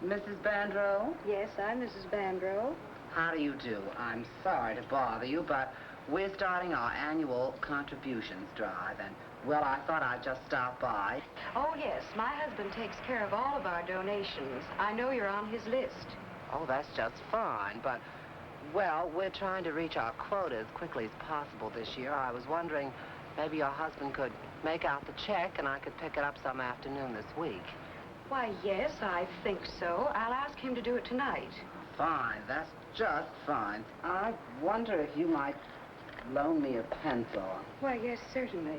Mrs. Bandreau? Yes, I'm Mrs. Bandreau. How do you do? I'm sorry to bother you, but we're starting our annual contributions drive, and, well, I thought I'd just stop by. Oh, yes, my husband takes care of all of our donations. I know you're on his list. Oh, that's just fine, but, well, we're trying to reach our quota as quickly as possible this year. I was wondering maybe your husband could make out the check and I could pick it up some afternoon this week. Why, yes, I think so. I'll ask him to do it tonight. Fine, that's just fine. I wonder if you might loan me a pencil. Why, yes, certainly.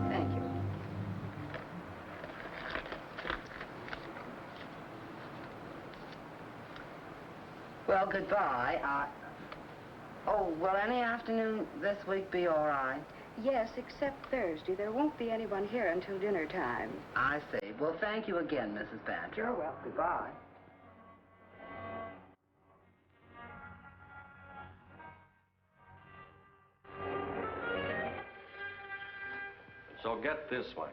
Thank you. Well, goodbye. Oh, will any afternoon this week be all right? Yes, except Thursday. There won't be anyone here until dinner time. I see. Well, thank you again, Mrs. Bandreau. You're welcome. Goodbye. So get this, Mike.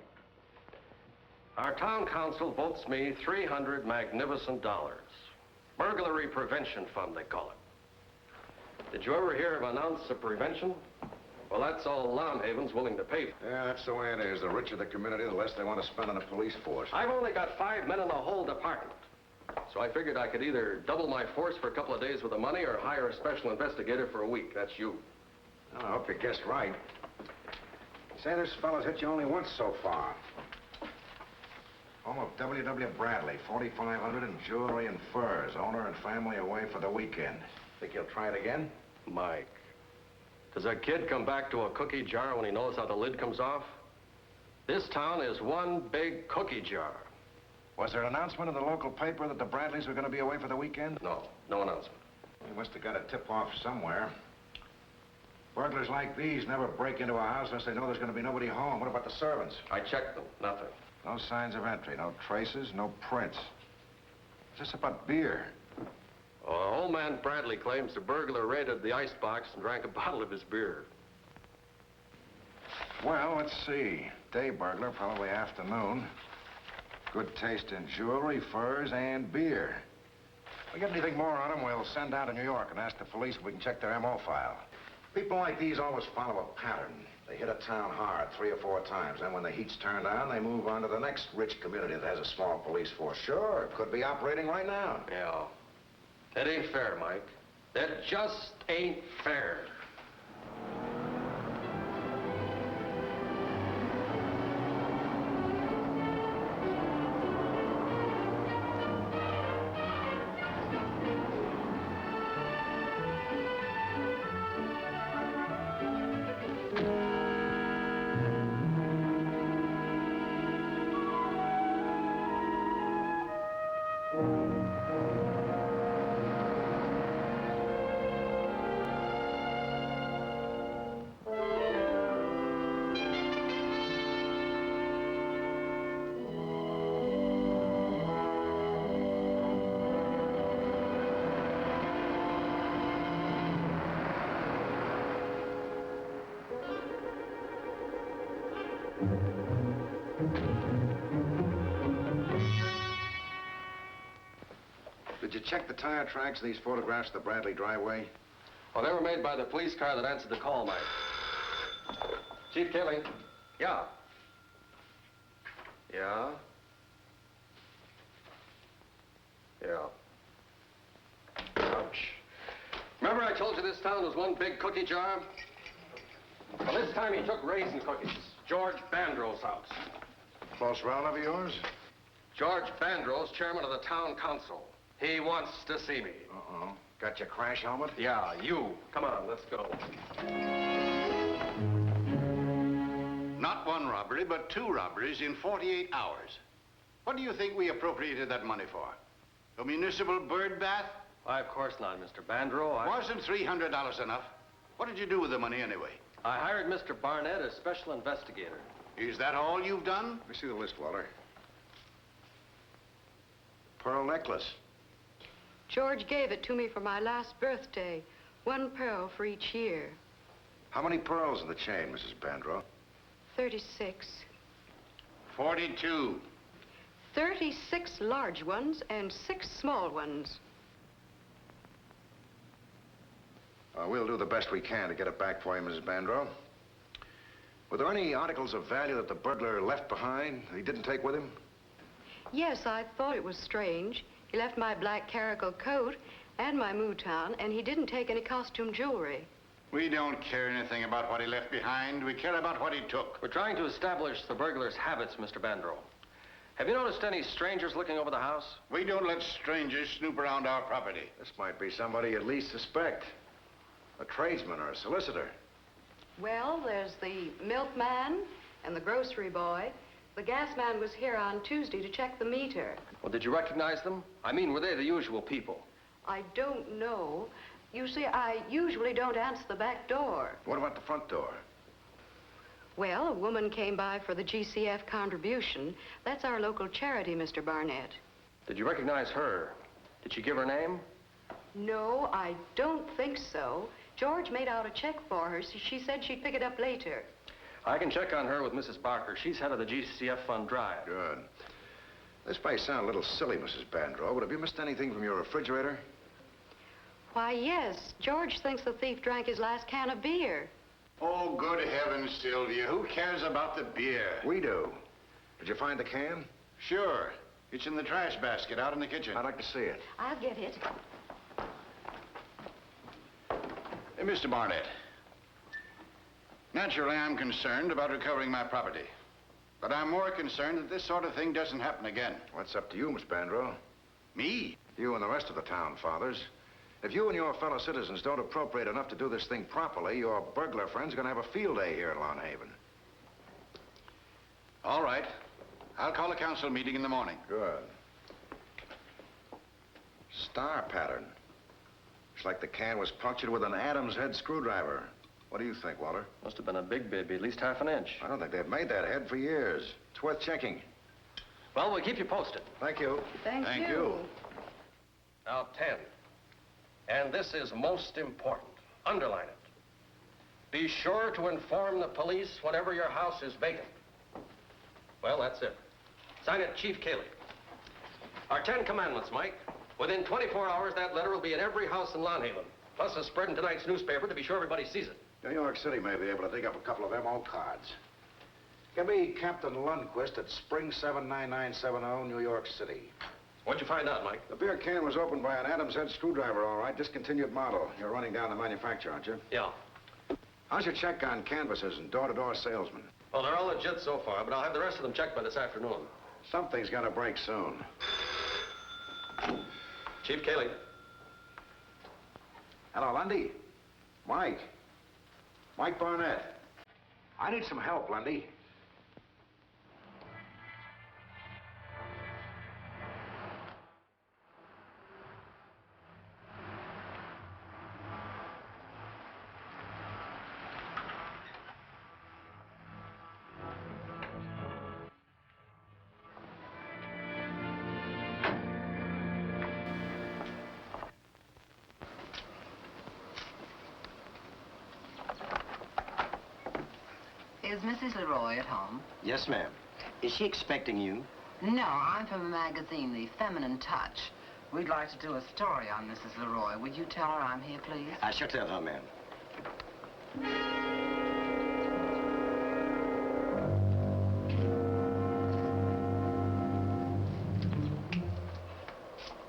Our town council votes me $300 magnificent dollars. Burglary Prevention Fund, they call it. Did you ever hear of an ounce of prevention? Well, that's all Lawn Haven's willing to pay for. Yeah, that's the way it is. The richer the community, the less they want to spend on the police force. I've only got 5 men in the whole department. So I figured I could either double my force for a couple of days with the money or hire a special investigator for a week. That's you. I hope you guessed right. Say, this fellow's hit you only once so far. Home of W.W. Bradley, 4,500 in jewelry and furs. Owner and family away for the weekend. Think he'll try it again? Mike, does a kid come back to a cookie jar when he knows how the lid comes off? This town is one big cookie jar. Was there an announcement in the local paper that the Bradleys were going to be away for the weekend? No announcement. He must have got a tip-off somewhere. Burglars like these never break into a house unless they know there's going to be nobody home. What about the servants? I checked them. Nothing. No signs of entry, no traces, no prints. It's just about beer. Old man Bradley claims the burglar raided the icebox and drank a bottle of his beer. Well, let's see. Day burglar, probably afternoon. Good taste in jewelry, furs, and beer. If we get anything more on him, we'll send down to New York and ask the police if we can check their M.O. file. People like these always follow a pattern. They hit a town hard 3 or 4 times. Then when the heat's turned on, they move on to the next rich community that has a small police force. Sure, it could be operating right now. Yeah. That ain't fair, Mike. That just ain't fair. Did you check the tire tracks in these photographs of the Bradley driveway? Well, they were made by the police car that answered the call, Mike. Chief Klee. Yeah. Yeah. Yeah. Ouch. Remember I told you this town was one big cookie jar? Well, this time he took raisin cookies. George Bandrow's house. Close relative of yours? George Bandrow's chairman of the town council. He wants to see me. Uh-oh. Got your crash helmet? Yeah, you. Come on, let's go. Not one robbery, but 2 robberies in 48 hours. What do you think we appropriated that money for? A municipal bird bath? Why, of course not, Mr. Bandrow. Wasn't $300 enough? What did you do with the money anyway? I hired Mr. Barnett as special investigator. Is that all you've done? Let me see the list, Walter. Pearl necklace. George gave it to me for my last birthday. 1 pearl for each year. How many pearls in the chain, Mrs. Bandrow? 36. 42. 36 large ones and 6 small ones. We'll do the best we can to get it back for you, Mrs. Bandrow. Were there any articles of value that the burglar left behind that he didn't take with him? Yes, I thought it was strange. He left my black caracal coat and my mouton, and he didn't take any costume jewelry. We don't care anything about what he left behind. We care about what he took. We're trying to establish the burglar's habits, Mr. Bandrow. Have you noticed any strangers looking over the house? We don't let strangers snoop around our property. This might be somebody you at least suspect. A tradesman or a solicitor. Well, there's the milkman and the grocery boy. The gas man was here on Tuesday to check the meter. Well, did you recognize them? I mean, were they the usual people? I don't know. You see, I usually don't answer the back door. What about the front door? Well, a woman came by for the GCF contribution. That's our local charity, Mr. Barnett. Did you recognize her? Did she give her name? No, I don't think so. George made out a check for her. She said she'd pick it up later. I can check on her with Mrs. Barker. She's head of the GCF fund drive. Good. This may sound a little silly, Mrs. Bandrow, but have you missed anything from your refrigerator? Why, yes. George thinks the thief drank his last can of beer. Oh, good heavens, Sylvia. Who cares about the beer? We do. Did you find the can? Sure. It's in the trash basket out in the kitchen. I'd like to see it. I'll get it. Hey, Mr. Barnett. Naturally, I'm concerned about recovering my property. But I'm more concerned that this sort of thing doesn't happen again. Well, it's up to you, Miss Bandrow. Me? You and the rest of the town fathers. If you and your fellow citizens don't appropriate enough to do this thing properly, your burglar friends are going to have a field day here in Long Haven. All right. I'll call a council meeting in the morning. Good. Star pattern. It's like the can was punctured with an Adam's head screwdriver. What do you think, Walter? Must have been a big baby, at least half an inch. I don't think they've made that head for years. It's worth checking. Well, we'll keep you posted. Thank you. Thank Thank you. you. Now, 10. And this is most important. Underline it. Be sure to inform the police whenever your house is vacant. Well, that's it. Sign it, Chief Klee. Our 10 commandments, Mike. Within 24 hours, that letter will be in every house in Long Haven. Plus, a spread in tonight's newspaper to be sure everybody sees it. New York City may be able to dig up a couple of MO cards. Give me Captain Lundquist at Spring 79970, New York City. What'd you find out, Mike? The beer can was opened by an Adam's head screwdriver, all right. Discontinued model. You're running down the manufacturer, aren't you? Yeah. How's your check on canvassers and door-to-door salesmen? Well, they're all legit so far, but I'll have the rest of them checked by this afternoon. Something's gonna break soon. Chief Klee. Hello, Lundy. Mike. Mike Barnett. I need some help, Lundy. Is Mrs. Leroy at home? Yes, ma'am. Is she expecting you? No, I'm from a magazine, The Feminine Touch. We'd like to do a story on Mrs. Leroy. Would you tell her I'm here, please? I shall tell her, ma'am.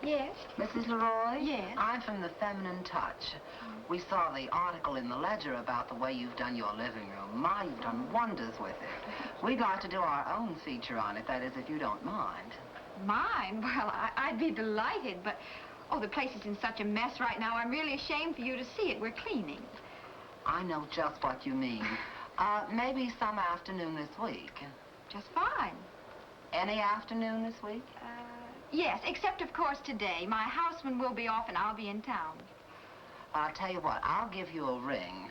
Yes? Mrs. Leroy? Yes? I'm from the Feminine Touch. We saw the article in the Ledger about the way you've done your living room. My, you've done wonders with it. We'd like to do our own feature on it, that is, if you don't mind. Mine? Well, I'd be delighted, but... Oh, the place is in such a mess right now. I'm really ashamed for you to see it. We're cleaning. I know just what you mean. Maybe some afternoon this week. Just fine. Any afternoon this week? Yes, except, of course, today. My houseman will be off and I'll be in town. I'll tell you what, I'll give you a ring.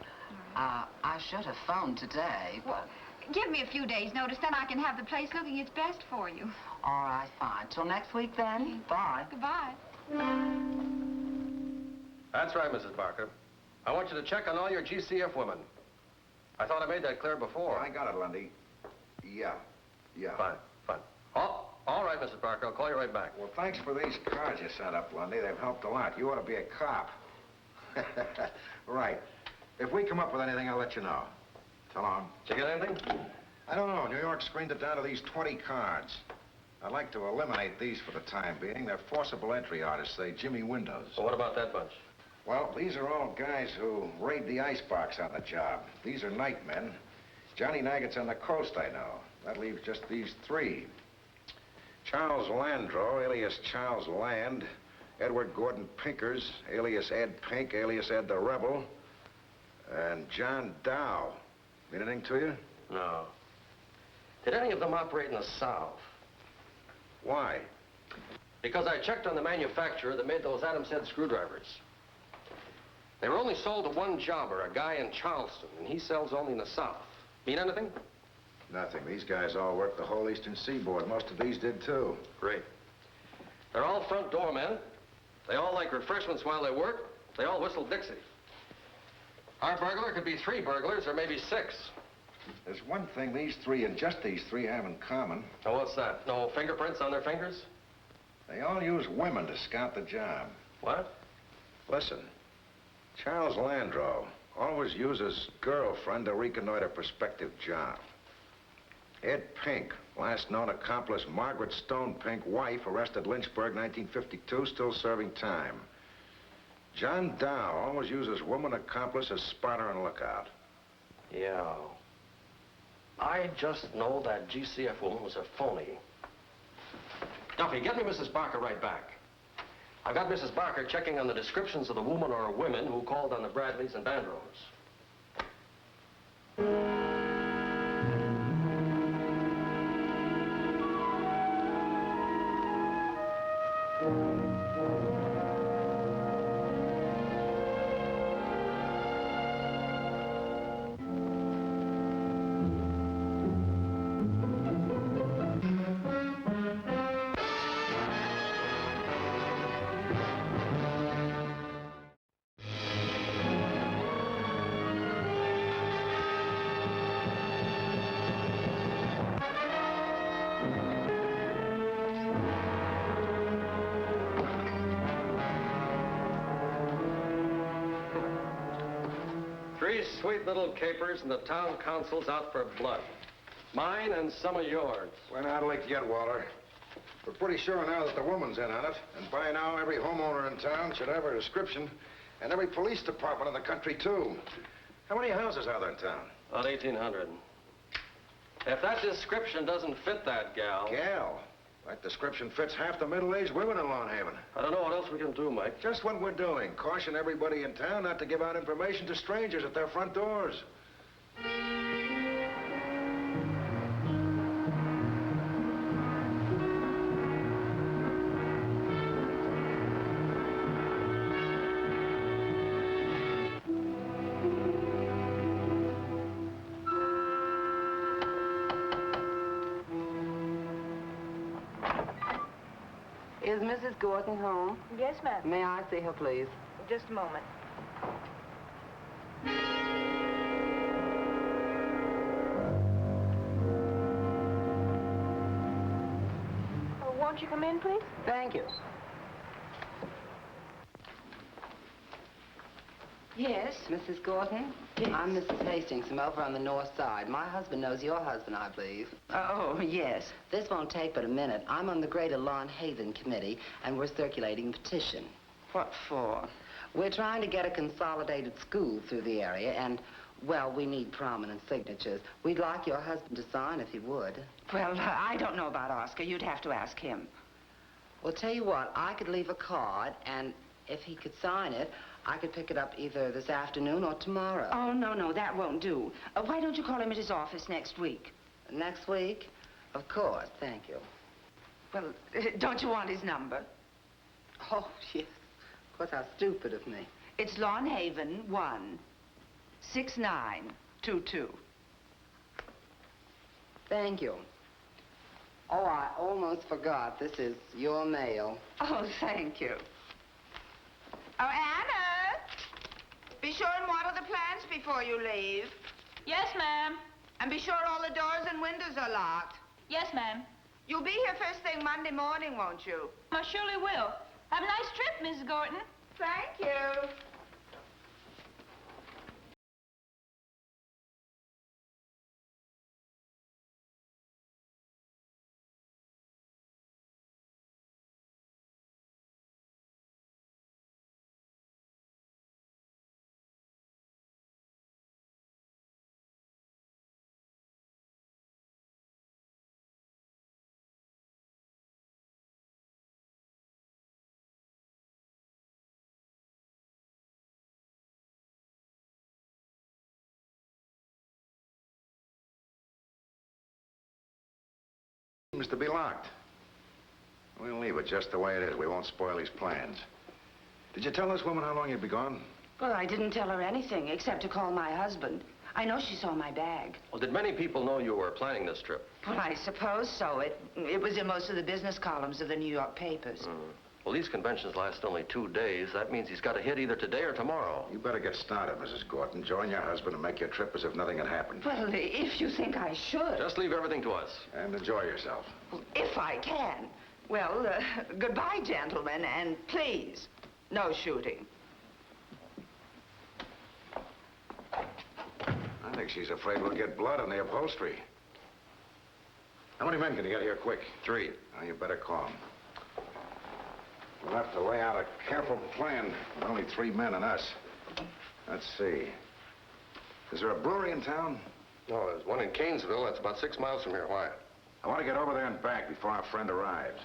I should have phoned today, but... Well, give me a few days' notice, then I can have the place looking its best for you. All right, fine. Till next week, then. Bye. Goodbye. That's right, Mrs. Barker. I want you to check on all your GCF women. I thought I made that clear before. I got it, Lundy. Yeah. Fine. Oh, all right, Mrs. Barker. I'll call you right back. Well, thanks for these cards you sent up, Lundy. They've helped a lot. You ought to be a cop. Right. If we come up with anything, I'll let you know. So long. Did you get anything? I don't know. New York screened it down to these 20 cards. I'd like to eliminate these for the time being. They're forcible entry artists, say Jimmy Windows. Well, what about that bunch? Well, these are all guys who raid the icebox on the job. These are night men. Johnny Naggett's on the coast, I know. That leaves just these 3. Charles Landreau, alias Charles Land. Edward Gordon Pinkers, alias Ed Pink, alias Ed the Rebel. And John Dow. Mean anything to you? No. Did any of them operate in the South? Why? Because I checked on the manufacturer that made those Adams head screwdrivers. They were only sold to one jobber, a guy in Charleston, and he sells only in the South. Mean anything? Nothing. These guys all work the whole eastern seaboard. Most of these did, too. Great. They're all front door men. They all like refreshments while they work. They all whistle Dixie. Our burglar could be 3 burglars or maybe 6. There's one thing these 3 and just these 3 have in common. Oh, what's that? No fingerprints on their fingers? They all use women to scout the job. What? Listen, Charles Landreau always uses girlfriend to reconnoiter prospective job. Ed Pink, last known accomplice Margaret Stone Pink, wife, arrested Lynchburg, 1952, still serving time. John Dow always uses woman accomplice as spotter and lookout. Yeah. I just know that GCF woman was a phony. Duffy, get me Mrs. Barker right back. I've got Mrs. Barker checking on the descriptions of the woman or women who called on the Bradleys and Bandros. Sweet little capers and the town council's out for blood. Mine and some of yours. We're not licked yet, Walter. We're pretty sure now that the woman's in on it. And by now, every homeowner in town should have her description. And every police department in the country, too. How many houses are there in town? About 1,800. If that description doesn't fit that gal... Gal? That description fits half the middle-aged women in Long Haven. I don't know what else we can do, Mike. Just what we're doing. Caution everybody in town not to give out information to strangers at their front doors. Is Mrs. Gordon home? Yes, ma'am. May I see her, please? Just a moment. Won't you come in, please? Thank you. Yes? Mrs. Gorton? Yes. I'm Mrs. Hastings. I'm over on the north side. My husband knows your husband, I believe. Oh, yes. This won't take but a minute. I'm on the Greater Lawn Haven Committee, and we're circulating a petition. What for? We're trying to get a consolidated school through the area, and, well, we need prominent signatures. We'd like your husband to sign if he would. Well, I don't know about Oscar. You'd have to ask him. Well, tell you what, I could leave a card, and if he could sign it, I could pick it up either this afternoon or tomorrow. Oh, no, that won't do. Why don't you call him at his office next week? Next week? Of course, thank you. Well, don't you want his number? Oh, yes. Of course, how stupid of me. It's Lawn Haven 16922. Thank you. Oh, I almost forgot. This is your mail. Oh, thank you. Oh, Anna! Be sure and water the plants before you leave. Yes, ma'am. And be sure all the doors and windows are locked. Yes, ma'am. You'll be here first thing Monday morning, won't you? I surely will. Have a nice trip, Mrs. Gorton. Thank you. Seems to be locked. We'll leave it just the way it is. We won't spoil his plans. Did you tell this woman how long you'd be gone? Well, I didn't tell her anything except to call my husband. I know she saw my bag. Well, did many people know you were planning this trip? Well, I suppose so. It was in most of the business columns of the New York papers. Well, these conventions last only 2 days. That means he's got to hit either today or tomorrow. You better get started, Mrs. Gorton. Join your husband and make your trip as if nothing had happened. Well, if you think I should. Just leave everything to us. And enjoy yourself. Well, if I can. Well, goodbye, gentlemen, and please, no shooting. I think she's afraid we'll get blood on the upholstery. How many men can you get here quick? 3. Oh, you better call 'em. We'll have to lay out a careful plan with only 3 men and us. Let's see. Is there a brewery in town? No, there's one in Canesville. That's about 6 miles from here. Why? I want to get over there and back before our friend arrives.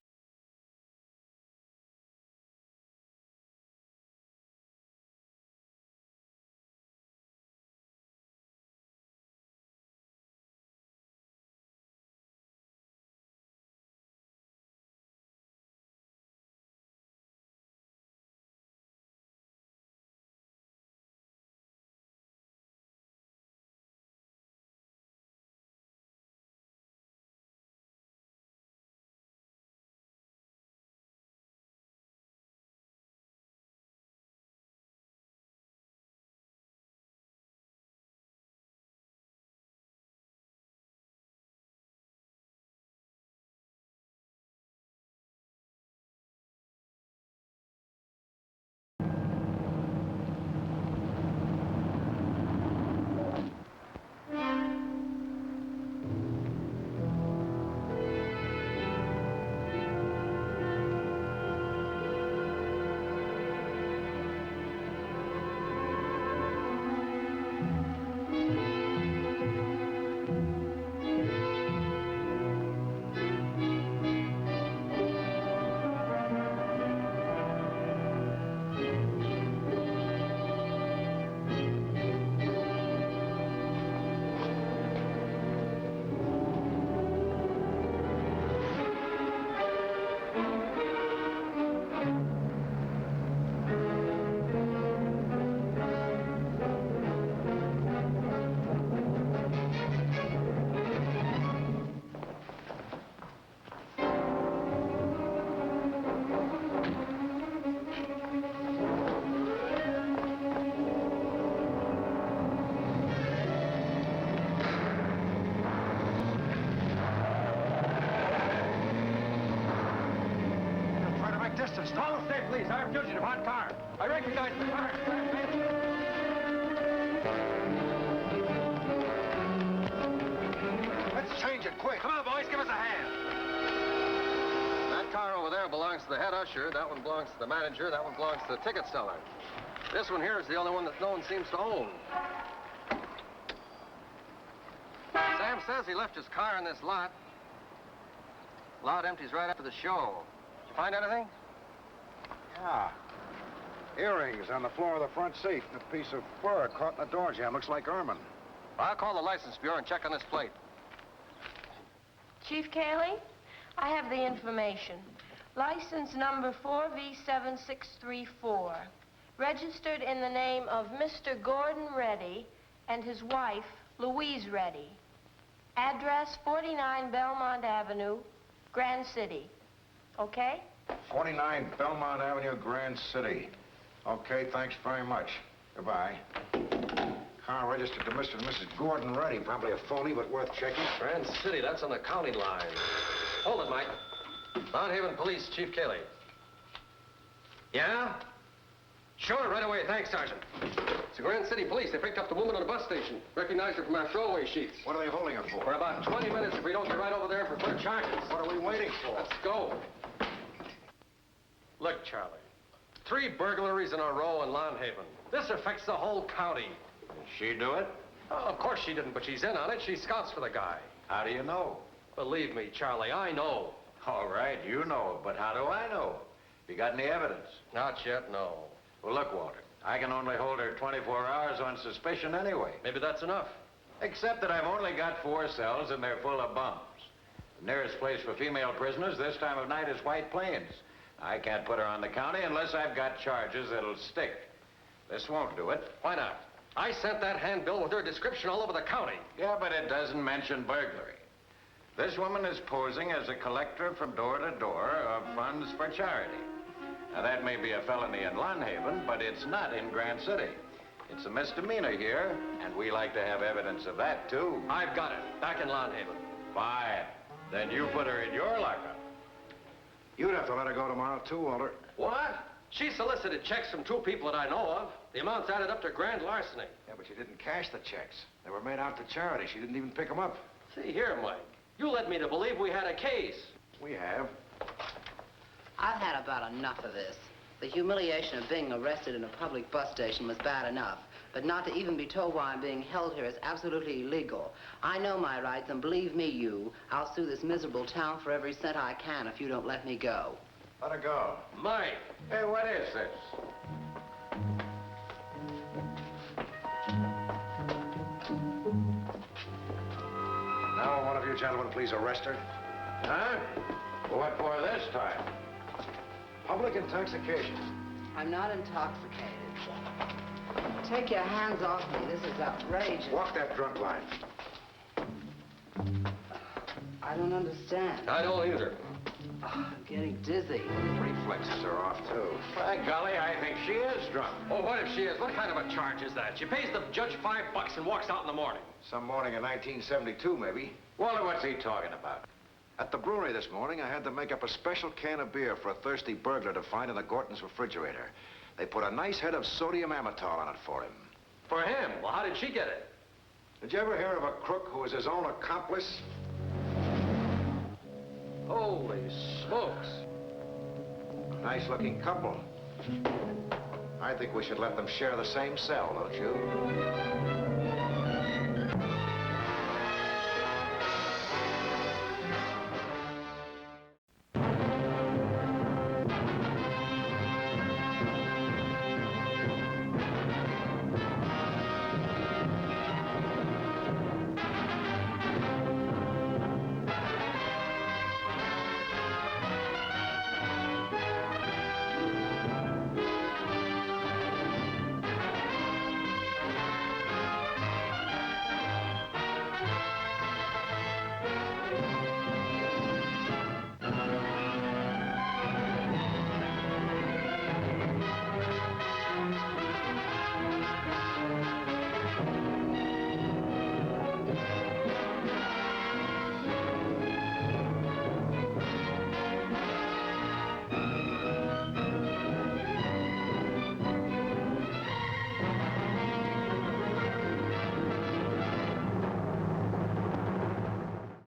Distance. Follow stay, please. I am fugitive on car. I recognize the car. Let's change it quick. Come on, boys, give us a hand. That car over there belongs to the head usher. That one belongs to the manager. That one belongs to the ticket seller. This one here is the only one that no one seems to own. Sam says he left his car in this lot. Lot empties right after the show. Did you find anything? Yeah. Earrings on the floor of the front seat and a piece of fur caught in the door jamb. Looks like ermine. I'll call the license bureau and check on this plate. Chief Cayley, I have the information. License number 4V7634. Registered in the name of Mr. Gordon Reddy and his wife, Louise Reddy. Address 49 Belmont Avenue, Grand City. Okay? 49 Belmont Avenue, Grand City. Okay, thanks very much. Goodbye. Car registered to Mr. and Mrs. Gordon Reddy. Probably a phony, but worth checking. Grand City, that's on the county line. Hold it, Mike. Mount Haven Police, Chief Cayley. Yeah? Sure, right away. Thanks, Sergeant. It's the Grand City Police. They picked up the woman at a bus station. Recognized her from our throwaway sheets. What are they holding her for? For about 20 minutes if we don't get right over there for further charges. What are we waiting for? Let's go. Look, Charlie. 3 burglaries in a row in Lawn Haven. This affects the whole county. Did she do it? Oh, of course she didn't, but she's in on it. She scouts for the guy. How do you know? Believe me, Charlie, I know. All right, you know, but how do I know? You got any evidence? Not yet, no. Well, look, Walter, I can only hold her 24 hours on suspicion anyway. Maybe that's enough. Except that I've only got 4 cells and they're full of bums. The nearest place for female prisoners this time of night is White Plains. I can't put her on the county unless I've got charges that'll stick. This won't do it. Why not? I sent that handbill with her description all over the county. Yeah, but it doesn't mention burglary. This woman is posing as a collector from door to door of funds for charity. Now, that may be a felony in Lawn Haven, but it's not in Grand City. It's a misdemeanor here, and we like to have evidence of that, too. I've got it. Back in Lawn Haven. Fine. Then you put her in your lockup. You'd have to let her go tomorrow, too, Walter. What? She solicited checks from 2 people that I know of. The amounts added up to grand larceny. Yeah, but she didn't cash the checks. They were made out to charity. She didn't even pick them up. See here, Mike. You led me to believe we had a case. We have. I've had about enough of this. The humiliation of being arrested in a public bus station was bad enough, but not to even be told why I'm being held here is absolutely illegal. I know my rights, and believe me, I'll sue this miserable town for every cent I can if you don't let me go. Let her go. Mike. Hey, what is this? Now, will one of you gentlemen please arrest her? Huh? What for this time? Public intoxication. I'm not intoxicated. Take your hands off me. This is outrageous. Walk that drunk line. I don't understand. I don't either. I'm getting dizzy. Reflexes are off, too. By golly, I think she is drunk. Oh, what if she is? What kind of a charge is that? She pays the judge $5 and walks out in the morning. Some morning in 1972, maybe. Walter, what's he talking about? At the brewery this morning, I had to make up a special can of beer for a thirsty burglar to find in the Gorton's refrigerator. They put a nice head of sodium amytal on it for him. For him? Well, how did she get it? Did you ever hear of a crook who was his own accomplice? Holy smokes. Nice-looking couple. I think we should let them share the same cell, don't you?